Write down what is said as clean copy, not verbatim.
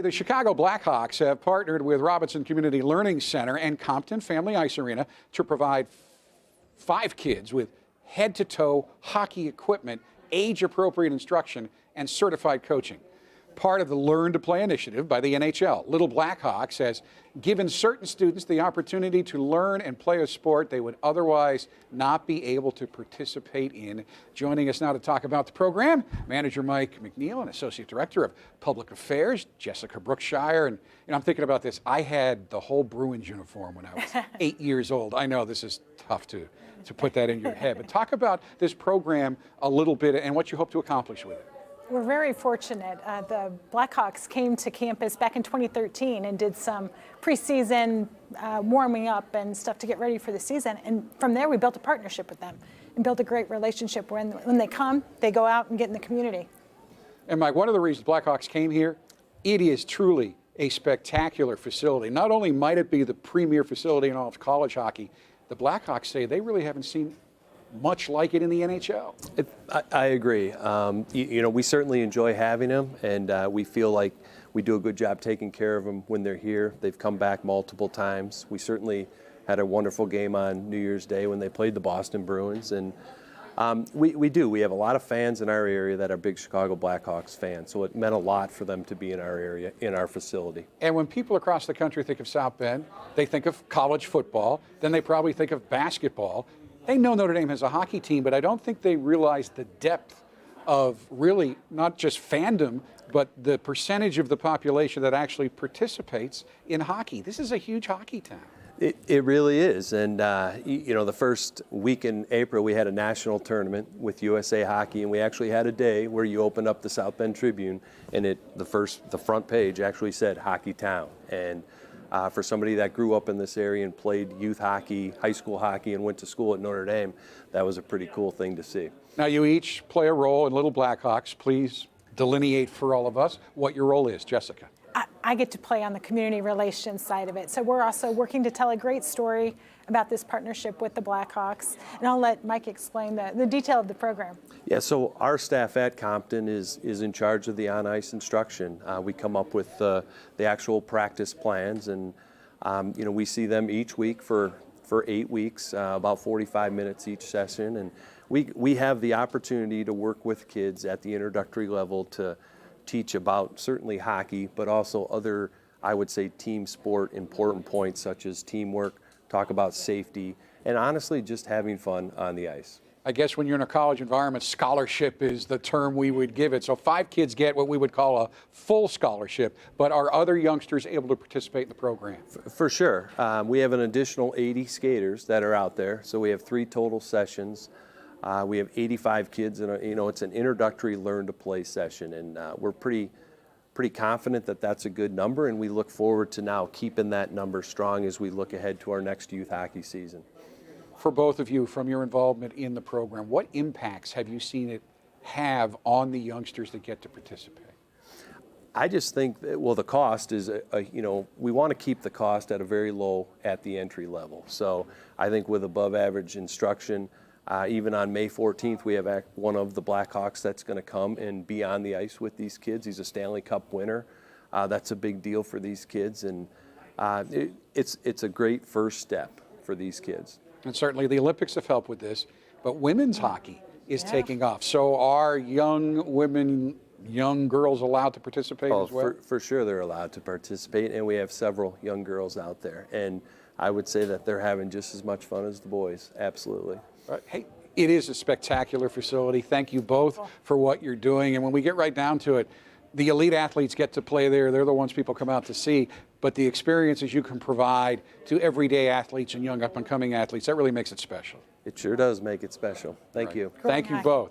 The Chicago Blackhawks have partnered with Robinson Community Learning Center and Compton Family Ice Arena to provide 5 kids with head-to-toe hockey equipment, age-appropriate instruction, and certified coaching. Part of the Learn to Play initiative by the NHL, Little Blackhawks has given certain students the opportunity to learn and play a sport they would otherwise not be able to participate in. Joining us now to talk about the program, Manager Mike McNeill and Associate Director of Public Affairs, Jessica Brookshire. And I'm thinking about this. I had the whole Bruins uniform when I was 8 years old. I know this is tough to put that in your head, but talk about this program a little bit and what you hope to accomplish with it. We're very fortunate. The Blackhawks came to campus back in 2013 and did some preseason warming up and stuff to get ready for the season. And from there, we built a partnership with them and built a great relationship. When they come, they go out and get in the community. And Mike, one of the reasons Blackhawks came here, it is truly a spectacular facility. Not only might it be the premier facility in all of college hockey, the Blackhawks say they really haven't seen much like it in the NHL. I agree. We certainly enjoy having them, and we feel like we do a good job taking care of them when they're here. They've come back multiple times. We certainly had a wonderful game on New Year's Day when they played the Boston Bruins, and we have a lot of fans in our area that are big Chicago Blackhawks fans, so it meant a lot for them to be in our area, in our facility. And when people across the country think of South Bend, they think of college football, then they probably think of basketball. They know Notre Dame has a hockey team, but I don't think they realize the depth of really not just fandom, but the percentage of the population that actually participates in hockey. This is a huge hockey town. It really is. And, the first week in April, we had a national tournament with USA Hockey, and we actually had a day where you opened up the South Bend Tribune, and the front page actually said Hockey Town. And for somebody that grew up in this area and played youth hockey, high school hockey, and went to school at Notre Dame, that was a pretty cool thing to see. Now, you each play a role in Little Blackhawks. Please delineate for all of us what your role is, Jessica. I get to play on the community relations side of it. So we're also working to tell a great story about this partnership with the Blackhawks. And I'll let Mike explain the detail of the program. Yeah, so our staff at Compton is in charge of the on-ice instruction. We come up with the actual practice plans, and we see them each week for 8 weeks, about 45 minutes each session. And we have the opportunity to work with kids at the introductory level to teach about certainly hockey, but also other, I would say, team sport important points such as teamwork, talk about safety, and honestly just having fun on the ice. I guess when you're in a college environment, scholarship is the term we would give it. So 5 kids get what we would call a full scholarship, but are other youngsters able to participate in the program? For sure. We have an additional 80 skaters that are out there, so we have 3 total sessions. We have 85 kids, and it's an introductory learn to play session, and we're pretty confident that that's a good number, and we look forward to now keeping that number strong as we look ahead to our next youth hockey season. For both of you, from your involvement in the program, what impacts have you seen it have on the youngsters that get to participate? I just think that, well, the cost is, we want to keep the cost at a very low at the entry level. So I think with above average instruction, even on May 14th, we have one of the Blackhawks that's going to come and be on the ice with these kids. He's a Stanley Cup winner. That's a big deal for these kids, and it's a great first step for these kids. And certainly the Olympics have helped with this, but women's hockey is taking off. So are young women, young girls allowed to participate as well? For sure they're allowed to participate, and we have several young girls out there. And I would say that they're having just as much fun as the boys, absolutely. Hey, it is a spectacular facility. Thank you both for what you're doing. And when we get right down to it, the elite athletes get to play there. They're the ones people come out to see. But the experiences you can provide to everyday athletes and young up-and-coming athletes, that really makes it special. It sure does make it special. Thank you. Thank you both.